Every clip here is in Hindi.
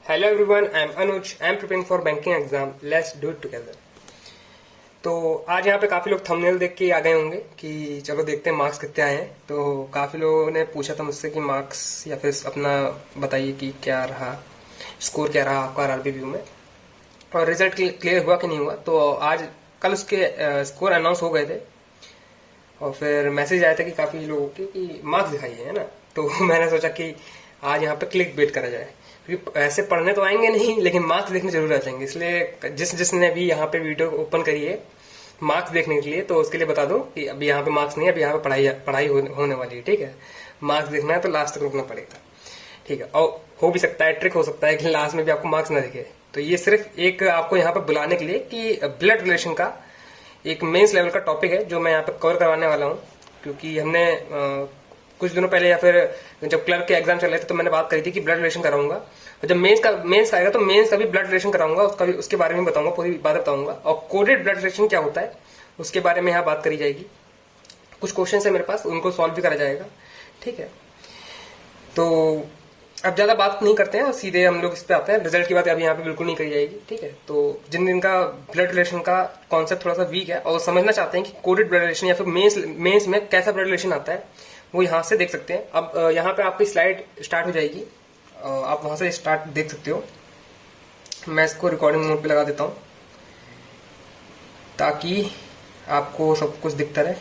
Hello everyone, I am Anuj. I am preparing for banking exam. Let's do it together. तो आज यहाँ पे काफी लोग थंबनेल देख के आ गए होंगे कि चलो देखते हैं मार्क्स कितने आए हैं। तो काफी लोगों ने पूछा था मुझसे कि मार्क्स या फिर अपना बताइए कि क्या रहा, स्कोर क्या रहा आपका आरआरबी व्यू में, और रिजल्ट क्लियर हुआ कि नहीं हुआ। तो आज कल उसके स्कोर अनाउंस हो गए थे और फिर मैसेज आया था कि काफी लोगों के कि मार्क्स दिखाइए, है ना। तो मैंने सोचा कि आज यहाँ पे क्लिक बेट करा जाए, क्योंकि ऐसे पढ़ने तो आएंगे नहीं लेकिन मार्क्स देखने जरूर आ जाएंगे। इसलिए जिसने भी यहाँ पे वीडियो ओपन करी है मार्क्स देखने के लिए, तो उसके लिए बता दूं कि अभी यहाँ पे मार्क्स नहीं है, अभी यहाँ पे पढ़ाई होने वाली है। ठीक है, मार्क्स देखना है तो लास्ट तक रुकना पड़ेगा। ठीक है, और हो भी सकता है, ट्रिक हो सकता है कि लास्ट में भी आपको मार्क्स ना दिखे। तो ये सिर्फ एक आपको यहाँ पे बुलाने के लिए कि ब्लड रिलेशन का एक मेंस लेवल का टॉपिक है जो मैं यहाँ पे कवर करवाने वाला हूँ। क्योंकि हमने कुछ दिनों पहले या फिर जब क्लर्क के एग्जाम चल रहे थे तो मैंने बात करी थी कि ब्लड रिलेशन कराऊंगा, और जब मेंस का आएगा तो मेंस का भी ब्लड रिलेशन कराऊंगा, उसका भी उसके बारे में बताऊंगा, पूरी बात बताऊंगा। और कोडेड ब्लड रिलेशन क्या होता है उसके बारे में यहाँ बात करी जाएगी। कुछ क्वेश्चन है मेरे पास, उनको सॉल्व भी करा जाएगा। ठीक है, तो अब ज्यादा बात नहीं करते हैं और सीधे हम लोग इस पे आते हैं। रिजल्ट की बात अभी यहाँ पे बिल्कुल नहीं करी जाएगी। ठीक है, तो जिनका ब्लड रिलेशन का कॉन्सेप्ट थोड़ा सा वीक है और समझना चाहते हैं कि कोडेड ब्लड रिलेशन या फिर मेंस में कैसा ब्लड रिलेशन आता है, वो यहाँ से देख सकते हैं। अब यहाँ पे आपकी स्लाइड स्टार्ट हो जाएगी, आप वहां से स्टार्ट देख सकते हो। मैं इसको रिकॉर्डिंग मोड पे लगा देता हूँ ताकि आपको सब कुछ दिखता रहे।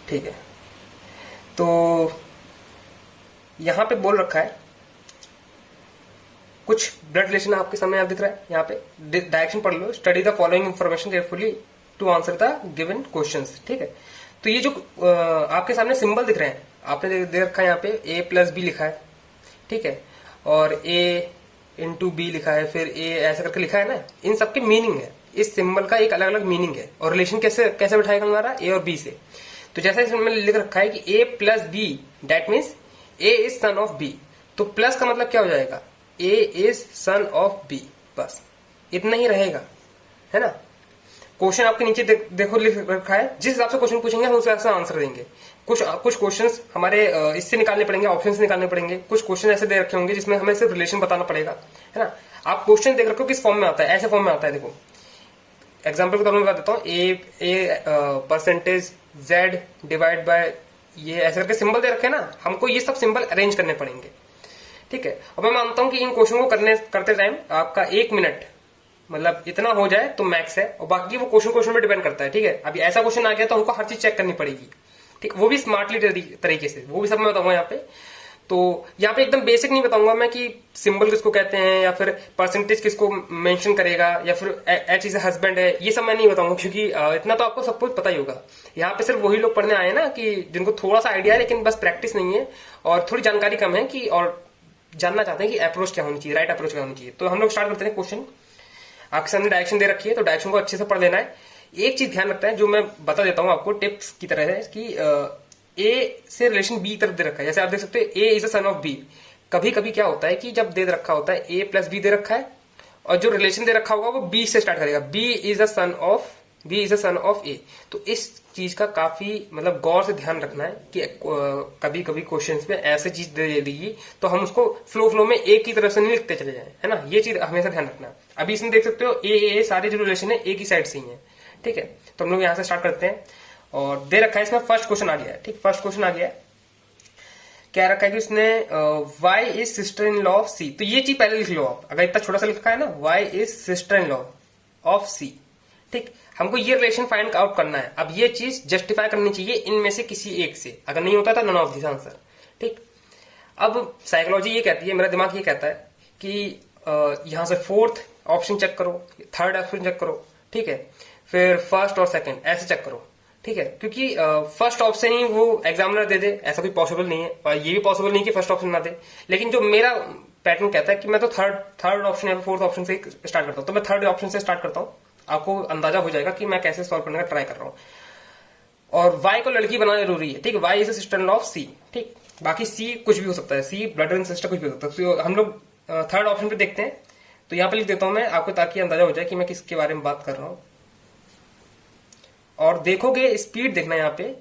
ठीक है, तो यहाँ पे बोल रखा है कुछ ब्लड रिलेशन आपके सामने आप दिख रहा है। यहाँ पे डायरेक्शन पढ़ लो। Study the following information carefully to answer the given questions. ठीक है, तो ये जो आपके सामने सिंबल दिख रहे हैं, आपने दे रखा है यहाँ पे A+B लिखा है। ठीक है, और A×B लिखा है, फिर A ऐसा करके लिखा है ना। इन सबके मीनिंग है, इस सिंबल का एक अलग अलग मीनिंग है। और रिलेशन कैसे कैसे बैठाएगा हमारा A और B से। तो जैसा इसमें लिख रखा है कि A+B that means A is son of B। तो प्लस का मतलब क्या हो जाएगा, A is son of B। बस इतना ही रहेगा, है ना। क्वेश्चन आपके नीचे देखो लिख रखा है। जिस हिसाब से क्वेश्चन पूछेंगे हम उस हिसाब से आंसर देंगे। कुछ क्वेश्चंस हमारे इससे निकालने पड़ेंगे, ऑप्शन से निकालने पड़ेंगे। कुछ क्वेश्चन ऐसे दे रखे होंगे जिसमें हमें सिर्फ रिलेशन बताना पड़ेगा, है ना। आप क्वेश्चन देख रखे हो किस फॉर्म में आता है, ऐसे फॉर्म में आता है। देखो एग्जाम्पल के तौर पर बता देता हूँ। परसेंटेज Z डिवाइड बाय ये ऐसे करके सिंबल दे रखे ना, हमको ये सब सिंबल अरेंज करने पड़ेंगे। ठीक है, और मैं मानता हूं कि इन क्वेश्चन को करते टाइम आपका 1 मिनट मतलब इतना हो जाए तो मैक्स है, और बाकी वो क्वेश्चन पे डिपेंड करता है। ठीक है, अभी ऐसा क्वेश्चन आ गया तो हमको हर चीज चेक करनी पड़ेगी। ठीक, वो भी स्मार्टली तरीके से, वो भी सब मैं बताऊंगा यहाँ पे। तो यहाँ पे एकदम बेसिक नहीं बताऊंगा मैं कि सिंबल किसको कहते हैं या फिर परसेंटेज किसको मेंशन करेगा या फिर एच इज हस्बैंड है, ये सब मैं नहीं बताऊंगा क्योंकि इतना तो आपको सब कुछ पता ही होगा। यहाँ पे सिर्फ वही लोग पढ़ने आए हैं ना कि जिनको थोड़ा सा आइडिया है लेकिन बस प्रैक्टिस नहीं है और थोड़ी जानकारी कम है कि और जानना चाहते हैं कि अप्रोच क्या होनी चाहिए, राइट अप्रोच क्या होनी चाहिए। तो हम लोग स्टार्ट करते हैं। क्वेश्चन आपके सामने डायरेक्शन दे रखी है, तो डायरेक्शन को अच्छे से पढ़ लेना है। एक चीज ध्यान रखता है जो मैं बता देता हूँ आपको टिप्स की तरह है कि ए से रिलेशन बी तरफ दे रखा है। जैसे आप देख सकते हैं A is a son of B. कभी कभी क्या होता है कि जब दे रखा होता है A+B दे रखा है और जो रिलेशन दे रखा होगा वो बी से स्टार्ट करेगा, B is a son of A. तो इस चीज का काफी मतलब गौर से ध्यान रखना है कि कभी कभी क्वेश्चंस में ऐसे चीज दे देगी तो हम उसको फ्लो में एक की तरफ से नहीं लिखते चले जाएं, है ना। ये चीज हमेशा ध्यान रखना। अभी इसमें देख सकते हो ए सारे जो रिलेशन है एक ही साइड से ही है। ठीक है, तो हम लोग यहाँ से स्टार्ट करते हैं और दे रखा है इसमें फर्स्ट क्वेश्चन आ गया है। ठीक, फर्स्ट क्वेश्चन आ गया है, क्या रखा है कि उसने Y is sister in law of C। तो ये चीज पहले लिख लो आप, अगर इतना छोटा सा लिखा है ना Y is sister in law of C। ठीक, हमको ये रिलेशन फाइंड आउट करना है। अब ये चीज जस्टिफाई करनी चाहिए इनमें से किसी एक से, अगर नहीं होता तो नन ऑफ दिस आंसर। ठीक, अब साइकोलॉजी ये कहती है, मेरा दिमाग ये कहता है कि यहां से फोर्थ ऑप्शन चेक करो, थर्ड ऑप्शन चेक करो। ठीक है, फिर फर्स्ट और सेकंड ऐसे चेक करो। ठीक है, क्योंकि फर्स्ट ऑप्शन ही वो एग्जामिनर दे दे ऐसा कोई पॉसिबल नहीं है, और ये भी पॉसिबल नहीं कि फर्स्ट ऑप्शन ना दे। लेकिन जो मेरा पैटर्न कहता है कि मैं तो थर्ड ऑप्शन या फोर्थ ऑप्शन से स्टार्ट करता हूँ, तो मैं थर्ड ऑप्शन से स्टार्ट करता हूँ। आपको अंदाजा हो जाएगा कि मैं कैसे सॉल्व करने का ट्राई कर रहा हूँ। और Y को लड़की बनाना जरूरी है। ठीक, Y is sister in law of C। ठीक, बाकी C कुछ भी हो सकता है, C ब्रदर एंड सिस्टर कुछ भी हो सकता है। तो हम लोग थर्ड ऑप्शन पे देखते हैं। तो यहाँ पे लिख देता हूं मैं आपको ताकि अंदाजा हो जाए कि मैं किसके बारे में बात कर रहा हूं। और देखोगे स्पीड देखना यहाँ पे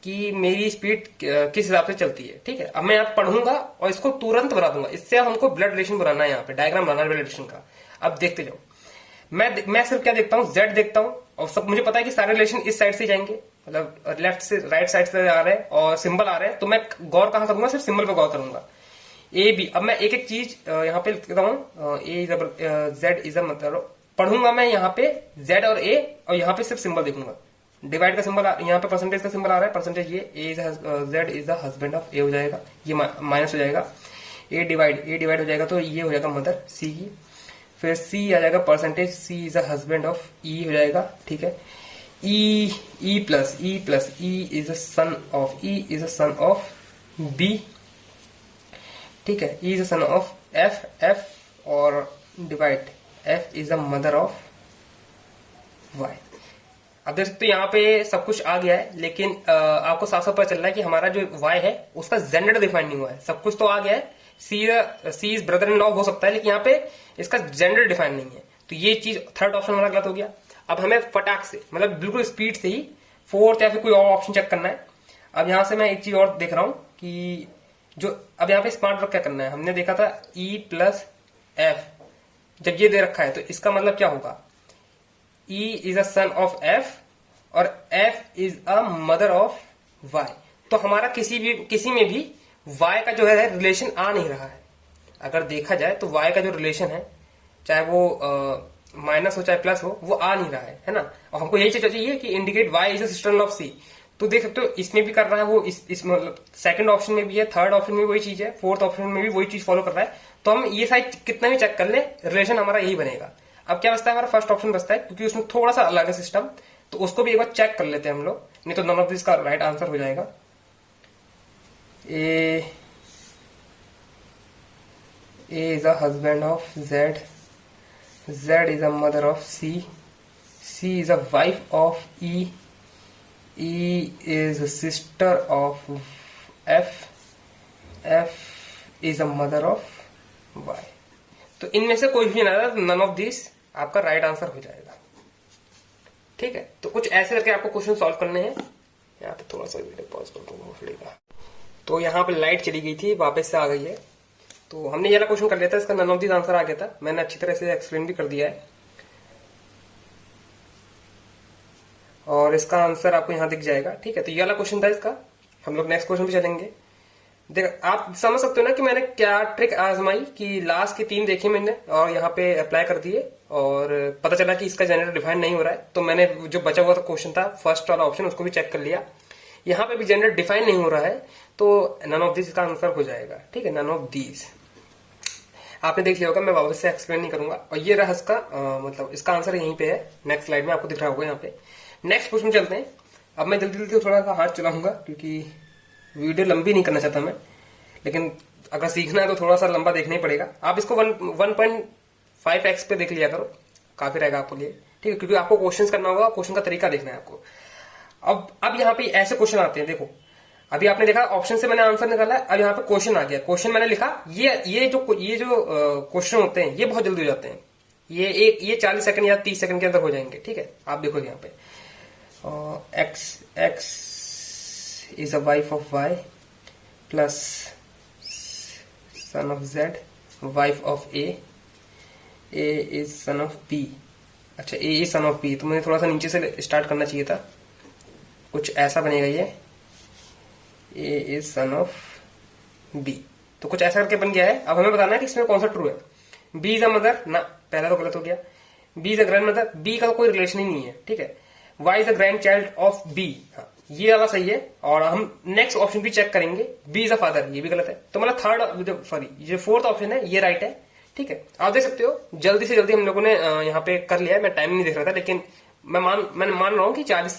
कि मेरी स्पीड किस हिसाब से चलती है। ठीक है, अब मैं यहाँ पढ़ूंगा और इसको तुरंत बना दूंगा। इससे हमको ब्लड रिलेशन बनाना है, यहाँ पे डायग्राम बनाना है ब्लड रिलेशन का। अब देखते जाओ, मैं सिर्फ क्या देखता हूँ, जेड देखता हूँ और सब मुझे पता है कि सारे रिलेशन इस साइड से जाएंगे, मतलब लेफ्ट से राइट साइड से आ रहे हैं और सिंबल आ रहे हैं, तो मैं गौर कहां करूंगा, सिर्फ सिंबल पे गौर करूंगा। ए बी, अब मैं एक एक चीज यहाँ पे लिखता हूँ, ए जेड इज मतलब पढ़ूंगा मैं यहाँ पे जेड और ए, और यहाँ पे सिर्फ सिंबल देखूंगा। डिवाइड का सिंबल यहाँ पे परसेंटेज का सिंबल आ रहा है, परसेंटेज ये A Z is the husband of A हो जाएगा, ये माइनस हो जाएगा। ए डिवाइड हो जाएगा तो ये हो जाएगा मदर सी की। फिर सी आ जाएगा percentage C is the husband of E हो जाएगा। ठीक है, E plus E is a son of B. ठीक है, E is a son of F और divide F is the mother of Y. अब देख सकते हो यहाँ पे सब कुछ आ गया है, लेकिन आपको साफ साफ पता चल रहा है कि हमारा जो वाई है उसका जेंडर डिफाइन नहीं हुआ है। सब कुछ तो आ गया है, सी इज ब्रदर इन लॉ हो सकता है, लेकिन यहाँ पे इसका जेंडर डिफाइन नहीं है, तो ये चीज थर्ड ऑप्शन हमारा गलत हो गया। अब हमें फटाक से, मतलब बिल्कुल स्पीड से ही फोर्थ या फिर कोई और ऑप्शन चेक करना है। अब यहां से मैं एक चीज और देख रहा हूं कि जो अब यहाँ पे स्मार्ट वर्क क्या करना है, हमने देखा था ई प्लस एफ, जब ये दे रखा है तो इसका मतलब क्या होगा, E is a son of F और F is a mother of Y. तो हमारा किसी में भी वाई का जो है रिलेशन आ नहीं रहा है। अगर देखा जाए तो वाई का जो रिलेशन है, चाहे वो माइनस हो चाहे प्लस हो, वो आ नहीं रहा है ना। और हमको यही चीज चाहिए कि indicate Y is a sister of C. तो देख सकते हो इसमें भी कर रहा है वो, इस मतलब सेकंड ऑप्शन में भी है, थर्ड ऑप्शन में वही चीज है, फोर्थ ऑप्शन में भी वही चीज फॉलो कर रहा है। तो हम ये साइड कितना भी चेक कर ले, रिलेशन हमारा यही बनेगा। अब क्या बचता है, हमारा फर्स्ट ऑप्शन बचता है, क्योंकि उसमें थोड़ा सा अलग है सिस्टम, तो उसको भी एक बार चेक कर लेते हैं हम लोग, नहीं तो नन ऑफ दिस का राइट आंसर हो जाएगा। A is a husband of Z, Z is a mother of C, C is a wife of E, E is a sister of F, F is a mother of Y। तो इनमें से कोई भी ना, नन ऑफ दिस आपका राइट आंसर हो जाएगा। ठीक है, तो कुछ ऐसे करके आपको क्वेश्चन सॉल्व करने हैं। यहाँ पे थोड़ा सा वीडियो पॉज कर दूंगा। तो यहाँ पे लाइट चली गई थी, वापस से आ गई है। तो हमने ये वाला क्वेश्चन कर लिया था, इसका नन ऑफ दिस आंसर आ गया था, मैंने अच्छी तरह से एक्सप्लेन भी कर दिया है, और इसका आंसर आपको यहाँ दिख जाएगा। ठीक है, तो ये वाला क्वेश्चन था इसका। हम लोग नेक्स्ट क्वेश्चन पे चलेंगे। देख, आप समझ सकते हो ना कि मैंने क्या ट्रिक आजमाई, कि लास्ट के 3 देखे मैंने और यहाँ पे अप्लाई कर दिए, और पता चला कि इसका जेंडर डिफाइन नहीं हो रहा है। तो मैंने जो बचा हुआ क्वेश्चन था फर्स्ट वाला ऑप्शन, उसको भी चेक कर लिया। यहाँ पे भी जेंडर डिफाइन नहीं हो रहा है, तो नन ऑफ दिस का आंसर हो जाएगा। ठीक है, नन ऑफ दिस आपने देख लिया होगा, मैं वापस से एक्सप्लेन नहीं करूंगा। और ये रहा इसका मतलब इसका आंसर यहीं पे है, नेक्स्ट स्लाइड में आपको दिख रहा होगा। यहाँ पे नेक्स्ट क्वेश्चन चलते हैं। अब मैं जल्दी जल्दी थोड़ा सा हाथ चलाऊंगा, क्योंकि वीडियो लंबी नहीं करना चाहता मैं, लेकिन अगर सीखना है तो थोड़ा सा लंबा देखना ही पड़ेगा। आप इसको 1.5x पे देख लिया करो, काफी रहेगा आपके लिए। ठीक है, क्योंकि आपको क्वेश्चन करना होगा, क्वेश्चन का तरीका देखना है आपको। अब यहाँ पे ऐसे क्वेश्चन आते हैं, देखो अभी आपने देखा ऑप्शन से मैंने आंसर निकाला, अब यहाँ पे क्वेश्चन आ गया, क्वेश्चन मैंने लिखा। ये जो क्वेश्चन होते हैं ये बहुत जल्दी हो जाते हैं, ये 40 सेकंड या 30 सेकंड के अंदर हो जाएंगे। ठीक है, आप देखो यहाँ पे x is a wife of y plus son of z, wife of a is son of b। अच्छा, a is son of b, तो मुझे थोड़ा सा नीचे से स्टार्ट करना चाहिए था, कुछ ऐसा बनेगा ये, a is son of b, तो कुछ ऐसा करके बन गया है। अब हमें बताना है कि इसमें कौन सा ट्रू है। b इज अ मदर ना, पहला तो गलत हो गया। b is a grand mother, b का कोई रिलेशन ही नहीं है। ठीक है, y is a grand child of b, हाँ ये वाला सही है। और हम नेक्स्ट ऑप्शन भी चेक करेंगे, b इज अ फादर, ये भी गलत है। तो मतलब थर्ड सॉरी ये फोर्थ ऑप्शन है, ये राइट है। ठीक है, आप देख सकते हो जल्दी से जल्दी हम लोगों ने यहाँ पे कर लिया है। मैं टाइम नहीं देख रहा था, लेकिन मैं मान रहा हूँ कि 30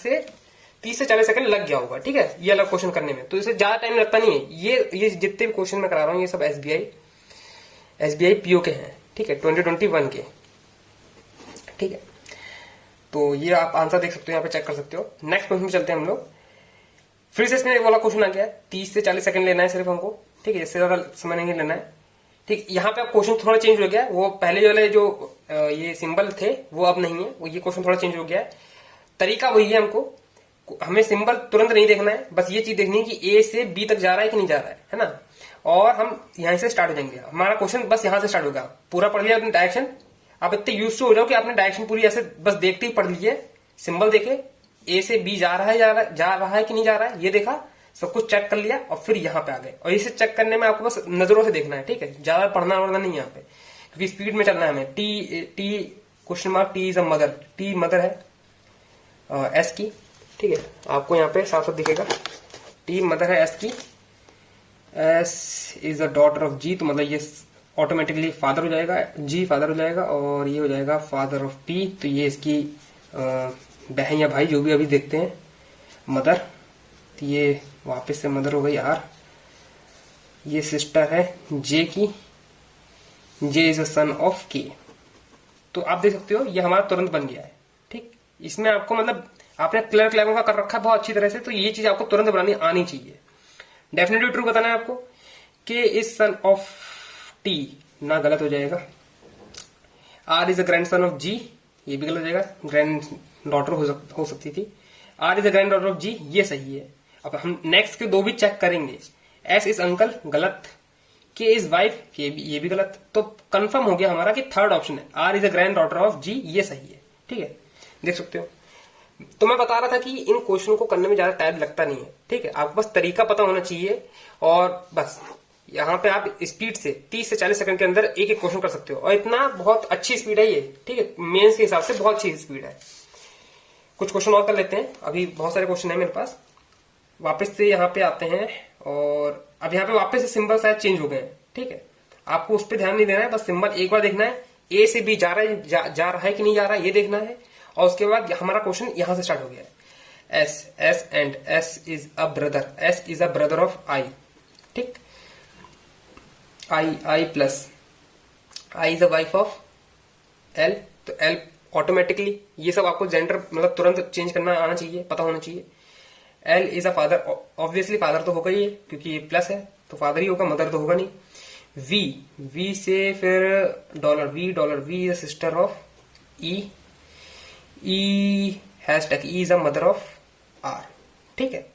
से 40 सेकंड लग गया होगा। ठीक है, ये अलग क्वेश्चन करने में, तो इसे ज्यादा टाइम लगता नहीं है। ये जितने भी क्वेश्चन मैं करा रहा हूँ ये सब एसबीआई पीओ के हैं। ठीक है, 2021 के। ठीक है, तो ये आप आंसर देख सकते हो, यहाँ पे चेक कर सकते हो। नेक्स्ट क्वेश्चन में चलते हैं हम लोग। फिर से इसमें वाला क्वेश्चन आ गया है, 30 से 40 सेकंड लेना है सिर्फ हमको। ठीक है, इससे ज्यादा समय नहीं लेना है। ठीक, यहाँ पे क्वेश्चन थोड़ा चेंज हो गया है, वो पहले वाले जो ये सिंबल थे वो अब नहीं है, वो ये क्वेश्चन थोड़ा चेंज हो गया है। तरीका वही है, हमको हमें सिंबल तुरंत नहीं देखना है, बस ये चीज देखनी है कि ए से बी तक जा रहा है कि नहीं जा रहा है ना। और हम यहीं से स्टार्ट हो जाएंगे, हमारा क्वेश्चन बस यहां से स्टार्ट होगा। पूरा पढ़ लिया आपने डायरेक्शन, आप इतने यूज टू हो जाओ कि आपने डायरेक्शन पूरी ऐसे बस देखते ही पढ़ लीजिए। सिंबल देखे, ए से बी जा रहा है कि नहीं जा रहा है, ये देखा, सब कुछ चेक कर लिया और फिर यहाँ पे आ गए। और इसे चेक करने में आपको बस नजरों से देखना है, ठीक है, ज्यादा पढ़ना वढ़ना नहीं यहाँ पे, क्योंकि स्पीड में चलना है हमें। T question mark, T is a mother, T mother है एस की, ठीक है, आपको यहाँ पे साफ साफ दिखेगा टी मदर है एस की। S is a daughter of G, तो मतलब ये ऑटोमेटिकली फादर हो जाएगा, जी फादर हो जाएगा, और ये हो जाएगा फादर ऑफ टी, तो ये इसकी बहन या भाई जो भी अभी देखते हैं, मदर, तो ये वापस से मदर हो गई आर। ये सिस्टर है जे की, जे इज अ सन ऑफ के। तो आप देख सकते हो ये हमारा तुरंत बन गया है, ठीक। इसमें आपको मतलब आपने क्लर्क लेवल का कर रखा है बहुत अच्छी तरह से, तो ये चीज आपको तुरंत बनानी आनी चाहिए। डेफिनेटली ट्रू बताना है आपको। के इज सन ऑफ टी ना, गलत हो जाएगा। R is a grandson of G, ये भी गलत हो जाएगा, ग्रैंड डॉटर हो सकती थी। R is a granddaughter of G, ये सही है। अब हम नेक्स्ट के दो भी चेक करेंगे। एस इज अंकल, गलत। के इज वाइफ, ये भी गलत। तो कंफर्म हो गया हमारा कि थर्ड ऑप्शन है, R is a granddaughter of G, ये सही है, ठीक है, देख सकते हो। तो मैं बता रहा था कि इन क्वेश्चन को करने में ज्यादा टाइम लगता नहीं है, ठीक है, आपको बस तरीका पता होना चाहिए। और बस यहाँ पे आप स्पीड से 30 से 40 सेकंड के अंदर एक एक क्वेश्चन कर सकते हो, और इतना बहुत अच्छी स्पीड है ये, ठीक है, मेंस के हिसाब से बहुत अच्छी स्पीड है। कुछ क्वेश्चन और कर लेते हैं, अभी बहुत सारे क्वेश्चन है मेरे पास। वापस से यहाँ पे आते हैं, और अब यहाँ पे वापस से सिंबल शायद चेंज हो गए हैं, ठीक है, आपको उस पर ध्यान नहीं देना है, बस सिंबल एक बार देखना है, ए से बी जा रहा है कि नहीं जा रहा है, ये देखना है। और उसके बाद हमारा क्वेश्चन यहां से स्टार्ट हो गया है। S and S is a brother, S is a brother of I, ठीक। I plus I is a wife of L, तो एल ऑटोमेटिकली, ये सब आपको जेंडर मतलब तुरंत चेंज करना आना चाहिए, पता होना चाहिए। L is a father, obviously father तो होगा ही है, क्योंकि ये प्लस है तो फादर ही होगा, मदर तो होगा नहीं। वी से फिर dollar, V is a sister of E, hashtag E is a mother of R, ठीक है।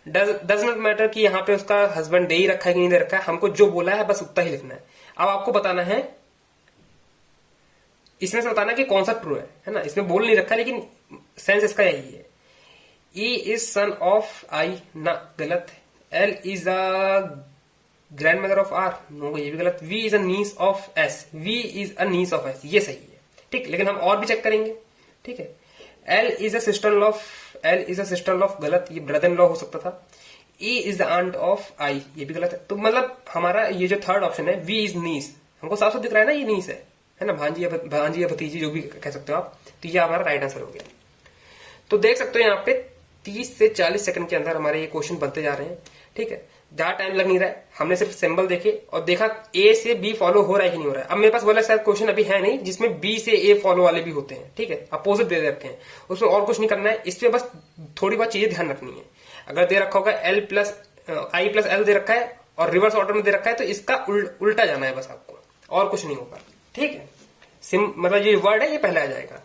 डज नॉट मैटर कि यहाँ पे उसका हस्बैंड दे ही रखा है कि नहीं दे रखा है, हमको जो बोला है बस उतना ही लिखना है। अब आपको बताना है, इसमें से बताना कि कौन सा ट्रू है ना, इसमें बोल नहीं रखा लेकिन सेंस इसका यही है। E is son of I, ना, गलत। L is a grand mother of R, no, ये भी गलत। V is a niece of S, V is a niece of S, ये सही है, ठीक। लेकिन हम और भी चेक करेंगे, ठीक है। L is a sister of, गलत, ये ब्रदर इन लॉ हो सकता था। E is the aunt of I, ये भी गलत है। तो मतलब हमारा ये जो थर्ड ऑप्शन है, वी इज नीस, हमको साफ साफ दिख रहा है ना, ये नीस है ना, भांजी या भतीजी जो भी कह सकते हो आप, तो ये हमारा राइट आंसर हो गया। तो देख सकते हो यहाँ पे 30 से 40 सेकंड के अंदर हमारे ये क्वेश्चन बनते जा रहे हैं, ठीक है, ज्यादा टाइम लग नहीं रहा है। हमने सिर्फ सिंबल देखे और देखा ए से बी फॉलो हो रहा है कि नहीं हो रहा है। अब मेरे पास वाला शायद क्वेश्चन अभी है नहीं जिसमें बी से ए फॉलो वाले भी होते हैं, ठीक है, अपोजिट दे रखे हैं, उसमें और कुछ नहीं करना है, इस पे बस थोड़ी बहुत चीजें ध्यान रखनी है। अगर दे रखा होगा एल प्लस आई प्लस एल दे रखा है और रिवर्स ऑर्डर में दे रखा है, तो इसका उल्टा जाना है बस आपको, और कुछ नहीं होगा, ठीक है। मतलब ये वर्ड है ये पहले आ जाएगा,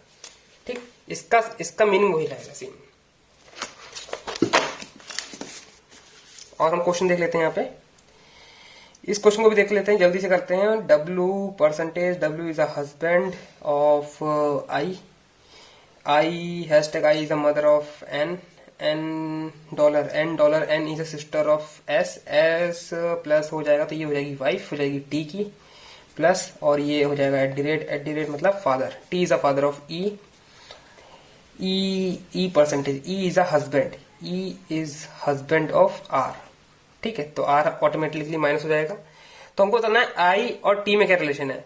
ठीक, इसका मीनिंग वही रहेगा सेम। और हम क्वेश्चन देख लेते हैं यहाँ पे, इस क्वेश्चन को भी देख लेते हैं, जल्दी से करते हैं। W percentage, W is a husband of I, hashtag I is a mother of N, dollar N is a sister of S, S plus हो जाएगा तो ये हो जाएगी वाइफ, हो जाएगी टी की, प्लस और ये हो जाएगा एट द रेट मतलब father, T is a father of E percentage, E is a husband, E is husband of R, ठीक है, तो आर ऑटोमेटिकली माइनस हो जाएगा। तो हमको बताना है आई और टी में क्या रिलेशन है।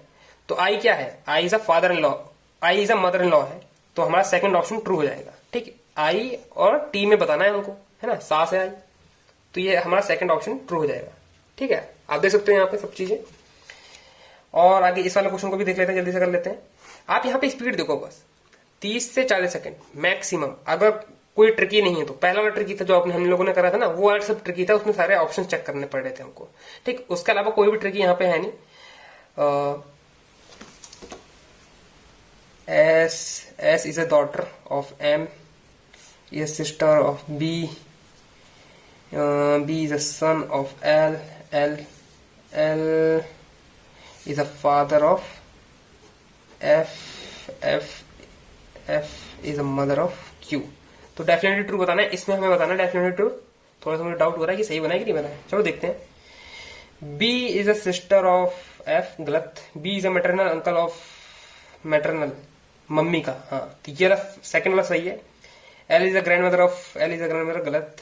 तो आई क्या है, I is a father in law, I is a mother in law है, तो हमारा सेकंड ऑप्शन ट्रू हो जाएगा, ठीक है। आई और टी में बताना है हमको, है ना, सास है आई, तो ये हमारा सेकंड ऑप्शन ट्रू हो जाएगा, ठीक है। आप देख सकते हैं यहाँ पे सब चीजें। और आगे इस वाले क्वेश्चन को भी देख लेते हैं, जल्दी से कर लेते हैं। आप यहाँ पे स्पीड देखो बस 30 से 40 सेकंड मैक्सिमम। अगर कोई ट्रिकी नहीं है तो पहला वाला ट्रिकी था जो हम लोगों ने करा था ना, वो वाला सब ट्रिकी था, उसमें सारे ऑप्शन चेक करने पड़ रहे थे हमको, ठीक। उसके अलावा कोई भी ट्रिकी यहाँ पे है नहीं। S is a daughter of M, is a sister of B. B is a son of L. L is a father of F. F is a mother of Q. तो डेफिनेटली ट्रू बताना है, इसमें हमें बताना है डेफिनेटली ट्रू। थोड़ा सा मुझे डाउट हो रहा है कि सही बना है कि नहीं बना है, चलो देखते हैं। B is a sister of F, गलत। B is a maternal uncle of, maternal mummy का, हाँ, तो ये सेकंड वाला सही है। L is a grand mother of, L is a grand mother, गलत।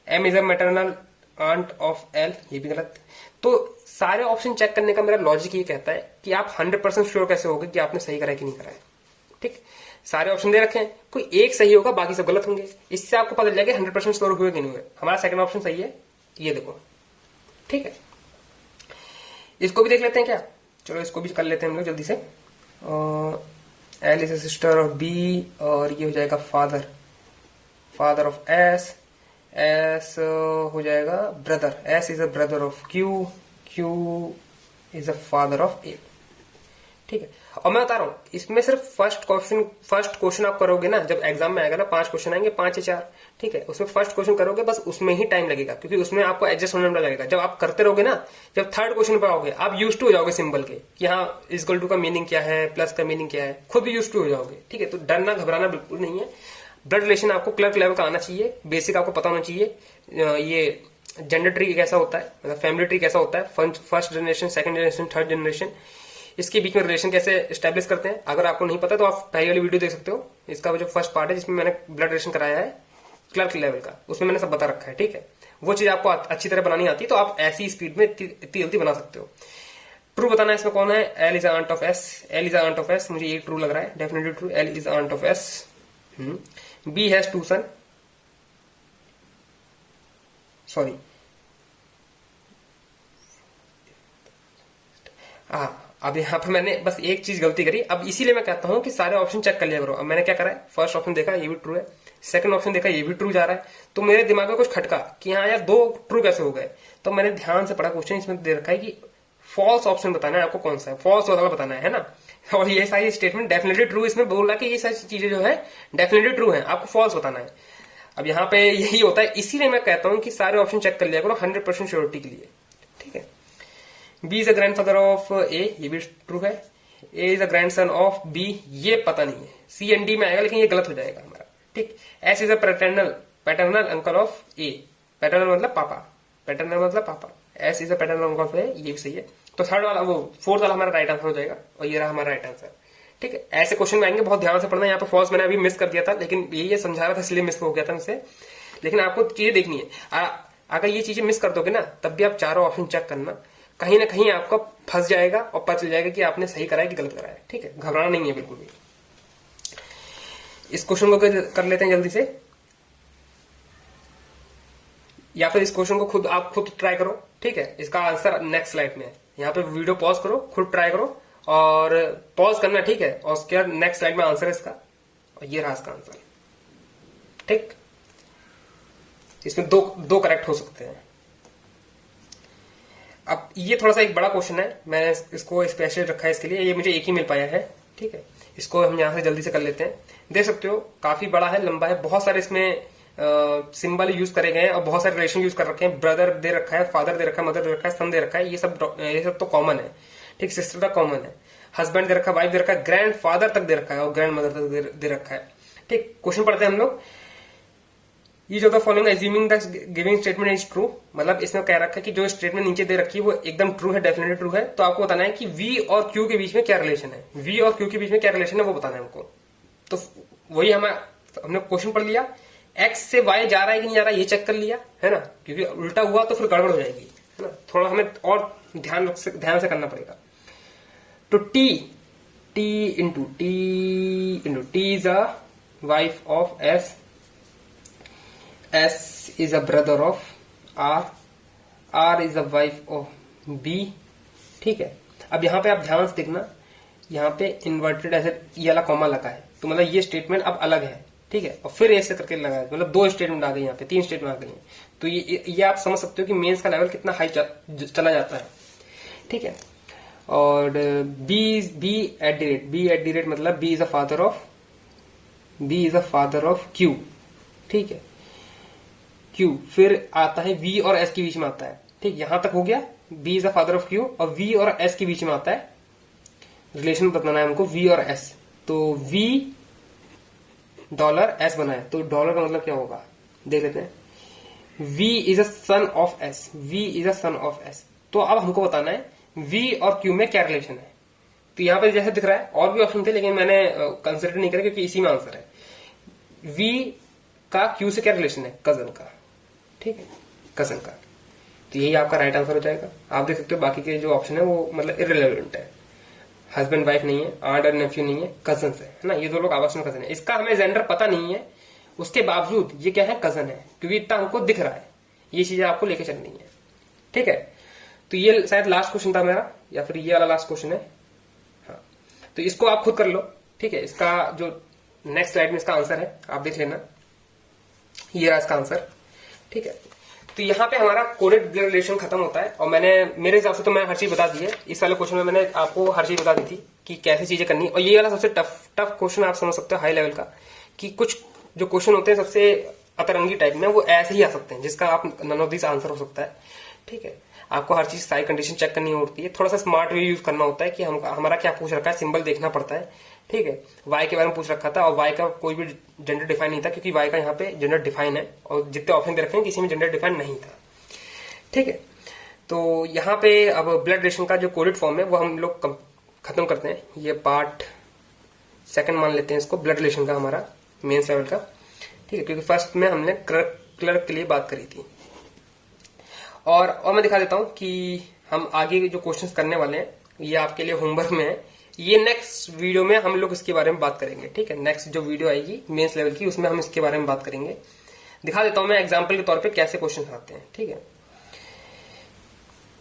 M is a maternal aunt of L, ये भी गलत। तो सारे ऑप्शन चेक करने का मेरा लॉजिक ये कहता है कि आप 100% श्योर कैसे होगे कि आपने सही करा है कि नहीं करा है। ठीक, सारे ऑप्शन दे रखे हैं, कोई एक सही होगा, बाकी सब गलत होंगे। इससे आपको पता चल जाएगा 100% श्योर हुए कि नहीं हुए। हमारा सेकंड ऑप्शन सही है, ये देखो। ठीक है, इसको भी देख लेते हैं क्या, चलो इसको भी कर लेते हैं हम लोग जल्दी से। L is sister of B, और ये हो जाएगा फादर ऑफ एस। एस हो जाएगा brother, S is a brother of Q. Q is a father of A. ठीक है, और मैं बता रहा हूं इसमें सिर्फ फर्स्ट क्वेश्चन आप करोगे ना, जब एग्जाम में आएगा ना 5 क्वेश्चन आएंगे, 5 या 4। ठीक है, उसमें फर्स्ट क्वेश्चन करोगे बस, उसमें ही टाइम लगेगा, क्योंकि उसमें आपको एडजस्ट होने में लगेगा। जब आप करते रहोगे ना, जब थर्ड क्वेश्चन पर आओगे, आप यूज टू हो जाओगे सिंबल के, कि हाँ इक्वल टू का मीनिंग क्या है, प्लस का मीनिंग क्या है, खुद भी यूज टू हो जाओगे। ठीक है, तो डरना घबराना बिल्कुल नहीं है। ब्लड रिलेशन आपको क्लर्क लेवल का आना चाहिए, बेसिक आपको पता होना चाहिए। ये जेंडर ट्री कैसा होता है, मतलब फैमिली ट्री कैसा होता है, first generation, second generation, third generation, इसके बीच में रिलेशन कैसे एस्टेब्लिश करते हैं। अगर आपको नहीं पता तो आप पहले वाली वीडियो देख सकते हो, इसका जो फर्स्ट पार्ट है जिसमें मैंने ब्लड रिलेशन कराया है क्लर्क लेवल का, उसमें मैंने सब बता रखा है। ठीक है, वो चीज आपको अच्छी तरह बनानी आती है, तो आप ऐसी स्पीड में इतनी जल्दी बना सकते हो। ट्रू बताना है इसमें कौन है, L is aunt of S. L is aunt of S, मुझे ये ट्रू लग रहा है, definitely true, L is aunt of S. B has 2 son, sorry, अब यहाँ पर मैंने बस एक चीज गलती करी। अब इसीलिए मैं कहता हूं कि सारे ऑप्शन चेक कर लिया करो। अब मैंने क्या करा है, फर्स्ट ऑप्शन देखा ये भी ट्रू है, सेकंड ऑप्शन देखा ये भी ट्रू जा रहा है, तो मेरे दिमाग में कुछ खटका कि हाँ यार 2 ट्रू कैसे हो गए। तो मैंने ध्यान से पढ़ा क्वेश्चन, इसमें दे रखा है कि फॉल्स ऑप्शन बताना है आपको, कौन सा है फॉल्स वाला बताना है ना। और ये सारी स्टेटमेंट डेफिनेटली ट्रू, इसमें बोल रहा है कि ये सारी चीजें जो है डेफिनेटली ट्रू है, आपको फॉल्स बताना है। अब यहाँ पे यही होता है, इसीलिए मैं कहता हूँ कि सारे ऑप्शन चेक कर लिया करो 100% श्योरिटी के लिए। ठीक है, B is a grandfather of A, ये भी ट्रू है। A is a grandson of B, ये पता नहीं है, सी एंड डी में आएगा लेकिन ये गलत हो जाएगा हमारा। ठीक, S is a paternal uncle of A, paternal मतलब पापा, S is a paternal uncle of A, ये भी सही है। तो थर्ड वाला, वो फोर्थ वाला हमारा राइट आंसर हो जाएगा, और ये रहा हमारा राइट आंसर। ठीक है, ऐसे क्वेश्चन में आएंगे, बहुत ध्यान से पढ़ना। यहाँ पे फॉल्स मैंने अभी मिस कर दिया था, लेकिन ये समझा रहा था इसलिए मिस हो गया था मुझसे, लेकिन आपको चीजें देखनी है। अगर ये चीजें मिस कर दोगे ना, तब भी आप चारों ऑप्शन चेक करना, कहीं ना कहीं आपका फंस जाएगा और पता चल जाएगा कि आपने सही करा है कि गलत करा है। ठीक है, घबराना नहीं है बिल्कुल भी। इस क्वेश्चन को कर लेते हैं जल्दी से, या फिर इस क्वेश्चन को आप खुद ट्राई करो। ठीक है, इसका आंसर नेक्स्ट स्लाइड में है, यहाँ पे वीडियो पॉज करो, खुद ट्राई करो, और पॉज करना। ठीक है, और उसके बाद नेक्स्ट स्लाइड में आंसर है इसका, और ये रहा इसका आंसर। ठीक, इसमें दो करेक्ट हो सकते हैं। अब ये थोड़ा सा एक बड़ा क्वेश्चन है, मैंने इसको स्पेशल रखा है इसके लिए, ये मुझे एक ही मिल पाया है। ठीक है, इसको हम यहां से जल्दी से कर लेते हैं। देख सकते हो काफी बड़ा है, लंबा है, बहुत सारे इसमें सिंबल यूज करे गए हैं, और बहुत सारे रिलेशन यूज कर रखे हैं। ब्रदर दे रखा है, फादर दे रखा है, मदर दे रखा है, सन दे रखा है, ये सब तो कॉमन है। ठीक, सिस्टर तक कॉमन है, हस्बैंड दे रखा है, वाइफ दे रखा है, ग्रैंड फादर तक दे रखा है, और ग्रैंड मदर तक दे रखा है। ठीक, क्वेश्चन पढ़ते हैं हम लोग। Each of the following assuming the giving statement is true, मतलब इसमें कह रखा है कि जो स्टेटमेंट नीचे दे रखी है वो एकदम ट्रू है, डेफिनेटली ट्रू है। तो आपको बताना है कि वी और क्यू के बीच में क्या रिलेशन है, वी और क्यू के बीच में क्या रिलेशन है वो बताना है हमको। तो वही हमने क्वेश्चन पढ़ लिया, एक्स से वाई जा रहा है कि नहीं जा रहा है ये चेक कर लिया है ना, क्योंकि उल्टा हुआ तो फिर गड़बड़ हो जाएगी, है ना। थोड़ा हमें और ध्यान से करना पड़ेगा। तो T into T is a wife of S, S is a brother of R, R is a wife of B। ठीक है, अब यहाँ पे आप ध्यान से देखना, यहाँ पे इन्वर्टेड ऐसे ये वाला कॉमा लगा है, तो मतलब ये स्टेटमेंट अब अलग है। ठीक है, और फिर ऐसे करके लगा है, मतलब 2 स्टेटमेंट आ गए, यहाँ पे 3 स्टेटमेंट आ गई हैं। तो ये आप समझ सकते हो कि मेंस का लेवल कितना हाई चला जाता है। ठीक है, और बी एट द रेट मतलब B is a father of Q. ठीक है। Q फिर आता है V और S के बीच में आता है, ठीक, यहां तक हो गया। B is the father of Q और V और S के बीच में आता है, रिलेशन बताना है हमको V और S। तो V डॉलर S बना है, तो डॉलर का मतलब क्या होगा देख लेते हैं। V is a son of S, V is a son of S। तो अब हमको बताना है V और Q में क्या रिलेशन है। तो यहां पे जैसे दिख रहा है, और भी ऑप्शन थे लेकिन मैंने कंसिडर नहीं किया क्योंकि इसी में आंसर है। V का Q से क्या रिलेशन है, कजन का, ठीक है, कजन का। तो यही आपका राइट आंसर हो जाएगा। आप देख सकते हो बाकी के जो ऑप्शन है वो मतलब इररिलेवेंट है, हस्बैंड वाइफ नहीं है, आंट और नेफ्यू नहीं है, कजन है ना, ये दो लोग आपस में कजन है। इसका हमें जेंडर पता नहीं है, उसके बावजूद ये क्या है, कजन है, क्योंकि इतना हमको दिख रहा है। ये चीजें आपको लेके चलनी है, ठीक है। तो ये शायद लास्ट क्वेश्चन था मेरा, या फिर ये वाला लास्ट क्वेश्चन है, हाँ। तो इसको आप खुद कर लो, ठीक है। इसका जो नेक्स्ट स्लाइड में इसका आंसर है आप देख लेना, ये रहा इसका आंसर, ठीक है। तो यहाँ पे हमारा कोडेड ब्लड रिलेशन खत्म होता है, और मैंने मेरे हिसाब से तो मैं हर चीज बता दी है। इस वाले क्वेश्चन में मैंने आपको हर चीज बता दी थी कि कैसे चीजें करनी है। और ये वाला सबसे टफ क्वेश्चन आप समझ सकते हो, हाई लेवल का, कि कुछ जो क्वेश्चन होते हैं सबसे अतरंगी टाइप में, वो ऐसे ही आ सकते हैं जिसका आप नन ऑफ दिस आंसर हो सकता है, ठीक है। आपको हर चीज सारी कंडीशन चेक करनी होती है, थोड़ा सा स्मार्ट वे यूज करना होता है कि हमारा क्या पूछ रखा है, सिंबल देखना पड़ता है, ठीक है। वाई के बारे में पूछ रखा था, और वाई का कोई भी जेंडर डिफाइन नहीं था, क्योंकि वाई का यहाँ पे जेंडर डिफाइन है, और जितने ऑप्शन दे रखे हैं किसी में जेंडर डिफाइन नहीं था, ठीक है। तो यहाँ पे अब ब्लड रिलेशन का जो कोडेड फॉर्म है वो हम लोग खत्म करते हैं। ये पार्ट सेकंड मान लेते हैं इसको, ब्लड रिलेशन का हमारा मेंस लेवल का, ठीक है, क्योंकि फर्स्ट में हमने क्लर्क के लिए बात करी थी। और मैं दिखा देता हूं कि हम आगे जो क्वेश्चंस करने वाले हैं ये आपके लिए होमवर्क में है। ये नेक्स्ट वीडियो में हम लोग इसके बारे में बात करेंगे, ठीक है। नेक्स्ट जो वीडियो आएगी मेंस लेवल की, उसमें हम इसके बारे में बात करेंगे। दिखा देता हूं मैं एग्जाम्पल के तौर पर कैसे क्वेश्चन आते हैं, ठीक है।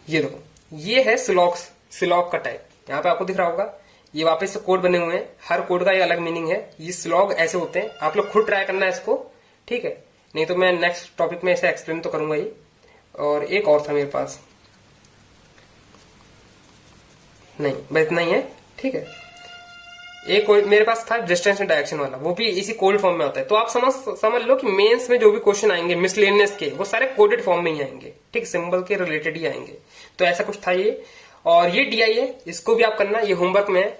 ये देखो, ये है सिलॉग का टाइप, यहाँ पे आपको दिख रहा होगा। ये वापस से कोड बने हुए हैं, हर कोड का ये अलग मीनिंग है। ये स्लॉग ऐसे होते हैं, आप लोग खुद ट्राई करना है इसको, ठीक है। नहीं तो मैं नेक्स्ट टॉपिक में इसे एक्सप्लेन तो करूंगा ही। और एक और था मेरे पास, नहीं बस इतना ही है, ठीक है। एक मेरे पास था डिस्टेंस एंड डायरेक्शन वाला, वो भी इसी कोड फॉर्म में आता है। तो आप समझ लो कि मेंस में जो भी क्वेश्चन आएंगे मिसलेनियस के, वो सारे कोडेड फॉर्म में ही आएंगे, ठीक, सिंबल के रिलेटेड ही आएंगे। तो ऐसा कुछ था ये। और ये डीआई है, इसको भी आप करना, ये होमवर्क में है।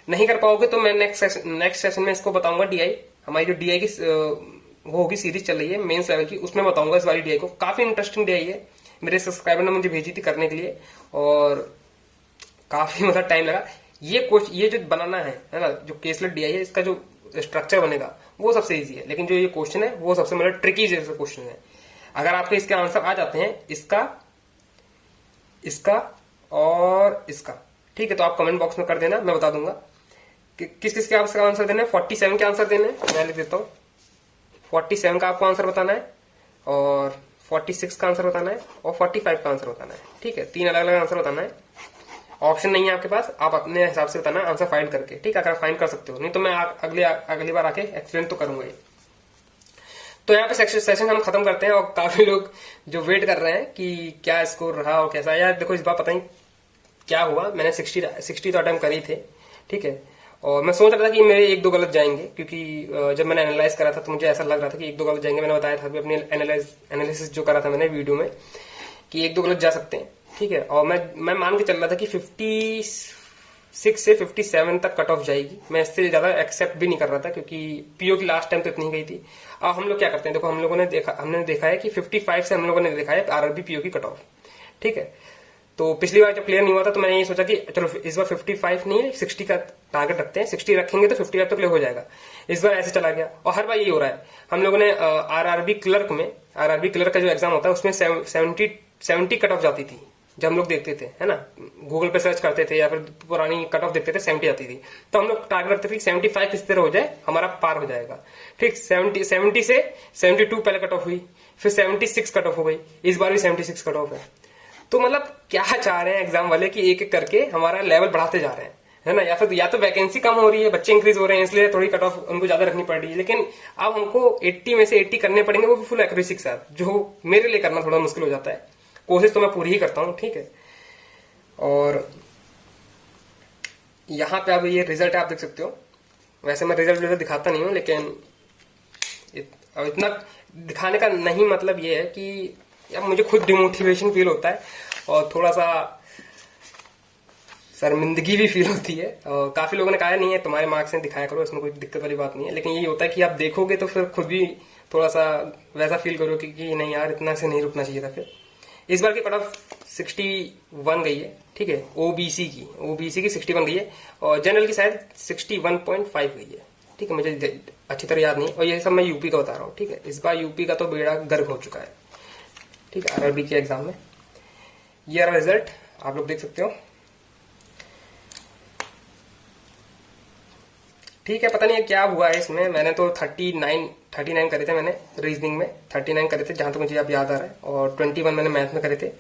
नहीं कर पाओगे तो मैं नेक्स्ट सेशन में इसको बताऊंगा। डीआई हमारी जो डीआई की वो होगी, सीरीज चल रही है मेंस लेवल की, उसमें बताऊंगा इस वाली डीआई को। काफी इंटरेस्टिंग डीआई है, मेरे सब्सक्राइबर ने मुझे भेजी थी करने के लिए, और काफी मतलब टाइम लगा। ये जो बनाना है ना, जो केसलेट डीआई है, इसका जो स्ट्रक्चर बनेगा वो सबसे इजी है, लेकिन जो ये क्वेश्चन है वो सबसे मतलब ट्रिकी जैसे क्वेश्चन है। अगर आपके इसके आंसर आ जाते हैं, इसका और इसका, ठीक है, तो आप कमेंट बॉक्स में कर देना, मैं बता दूंगा कि किस किस के आंसर देने हैं। 47 के आंसर देने हैं, मैं लिख देता हूँ। 47 का आपको आंसर बताना है, और 46 का आंसर बताना है, और 45 का आंसर बताना है, ठीक है। 3 अलग अलग आंसर बताना है। ऑप्शन नहीं है आपके पास, आप अपने हिसाब से बताना आंसर फाइंड करके, ठीक है, अगर फाइंड कर सकते हो। नहीं तो मैं अगली बार आके एक्सप्लेन तो करूंगा ही। तो यहाँ पे सेशन हम खत्म करते हैं, और काफी लोग जो वेट कर रहे हैं कि क्या स्कोर रहा और कैसा। यार देखो, इस बार पता नहीं क्या हुआ, मैंने 60 तो अटेम्प्ट करी थे, ठीक है। और मैं सोच रहा था कि मेरे 1-2 गलत जाएंगे, क्योंकि जब मैंने एनालाइज करा था तो मुझे ऐसा लग रहा था कि 1-2 गलत जाएंगे। मैंने बताया था अपने एनालिसिस जो करा था मैंने वीडियो में, कि 1-2 गलत जा सकते हैं, ठीक है। और मैं मान के चल रहा था कि 56 से 57 तक कट ऑफ जाएगी। मैं इससे ज्यादा एक्सेप्ट भी नहीं कर रहा था, क्योंकि पीओ की लास्ट टाइम तो इतनी गई थी। अब हम लोग क्या करते हैं, देखो हमने देखा है कि 55 से हम लोगों ने देखा है आरआरबी पीओ की कट ऑफ, ठीक है। तो पिछली बार जब क्लियर नहीं हुआ था तो मैंने ये सोचा कि चलो इस बार 55 नहीं 60 का टारगेट रखते हैं, 60 रखेंगे तो 55 तो क्लियर हो जाएगा। इस बार ऐसे चला गया, और हर बार ये हो रहा है। हम लोगों ने आरआरबी क्लर्क का जो एग्जाम होता है उसमें 70 कट ऑफ जाती थी, जब हम लोग देखते थे, है ना, गूगल पे सर्च करते थे या फिर पुरानी कट ऑफ देखते थे, 70 आती थी। तो हम लोग टारगेट रखते थे 75 किस तरह हो जाए, हमारा पार हो जाएगा, ठीक। 70 से 72 पहले कट ऑफ हुई, फिर 76 कट ऑफ हो गई, इस बार भी 76 कट ऑफ है। तो मतलब क्या चाह रहे हैं एग्जाम वाले कि एक एक करके हमारा लेवल बढ़ाते जा रहे हैं, है ना। या तो वैकेंसी कम हो रही है, बच्चे इंक्रीज हो रहे हैं, इसलिए थोड़ी कट ऑफ उनको ज्यादा रखनी पड़ रही है। लेकिन अब हमको 80 में से 80 करने पड़ेंगे, वो भी फुल एक्यूरेसी के साथ, जो मेरे लिए करना थोड़ा मुश्किल हो जाता है। कोशिश तो मैं पूरी ही करता हूँ, ठीक है। और यहाँ पे अब ये रिजल्ट आप देख सकते हो। वैसे मैं रिजल्ट दिखाता नहीं हूँ, लेकिन और इतना दिखाने का नहीं मतलब ये है कि यार मुझे खुद डिमोटिवेशन फील होता है और थोड़ा सा शर्मिंदगी भी फील होती है। और काफी लोगों ने कहा नहीं है तुम्हारे मार्क्स ने दिखाया करो, इसमें कोई दिक्कत वाली बात नहीं है, लेकिन यही होता है कि आप देखोगे तो फिर खुद भी थोड़ा सा वैसा फील करोगे कि नहीं यार इतना से नहीं रुकना चाहिए था। फिर इस बार की कट ऑफ 61 गई है, ठीक है, ओबीसी की 61 गई है और जनरल की शायद 61.5 गई है, ठीक है, मुझे अच्छी तरह याद नहीं। और ये सब मैं यूपी का बता रहा हूँ, ठीक है। इस बार यूपी का तो बेड़ा गर्क हो चुका है, ठीक है, आरआरबी के एग्जाम में। ये रहा रिजल्ट, आप लोग देख सकते हो, ठीक है। पता नहीं क्या हुआ है इसमें, मैंने तो 39 करे थे मैंने रीजनिंग में, 39 करे थे जहां तक मुझे अब याद आ रहा है, और 21 मैंने मैथ में करे थे।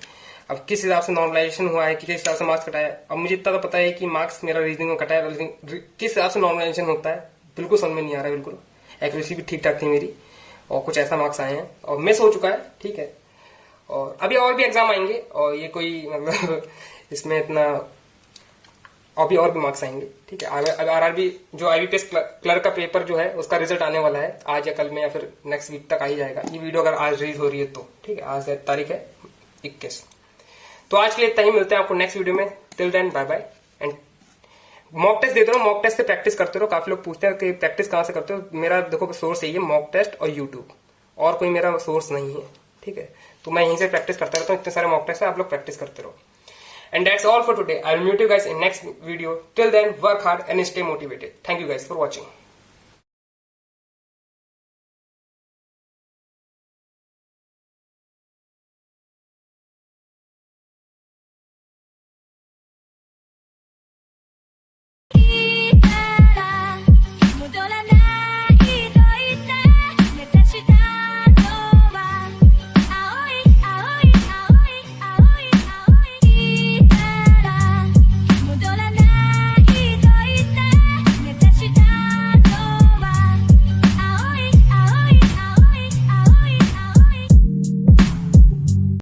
अब किस हिसाब से नॉर्मलाइजेशन हुआ है, किस हिसाब से मार्क्स कटाया, अब मुझे इतना तो पता है कि मार्क्स मेरा रीजनिंग में कटाया, लेकिन किस हिसाब से नॉर्मलाइजेशन होता है बिल्कुल समझ में नहीं आ रहा है। बिल्कुल एक्यूरेसी भी ठीक ठाक थी मेरी, और कुछ ऐसा मार्क्स आए हैं और मिस हो चुका है, ठीक है। और अभी और भी एग्जाम आएंगे और ये कोई मतलब इसमें इतना अभी और भी मार्क्स आएंगे, ठीक है। आरआरबी जो आईबीपीएस क्लर्क का पेपर जो है उसका रिजल्ट आने वाला है आज या कल में या फिर नेक्स्ट वीक तक आ ही जाएगा। ये वीडियो अगर आज रिलीज हो रही है तो, ठीक है, आज तारीख है 21। तो आज के लिए इतना ही, मिलते हैं आपको नेक्स्ट वीडियो में। Till then bye bye. And mock test देते रहो, मॉक टेस्ट से प्रैक्टिस करते रहो। काफी लोग पूछते हैं कि प्रैक्टिस कहाँ से करते हो, मेरा देखो सोर्स यही है, मॉक टेस्ट और यूट्यूब, और कोई मेरा सोर्स नहीं है, ठीक है। तो मैं यहीं से प्रैक्टिस करता रहता हूँ, इतने सारे मॉक टेस्ट है, आप लोग प्रैक्टिस करते रहो। And that's all for today. I will meet you guys in next video. Till then, work hard and stay motivated. Thank you guys for watching.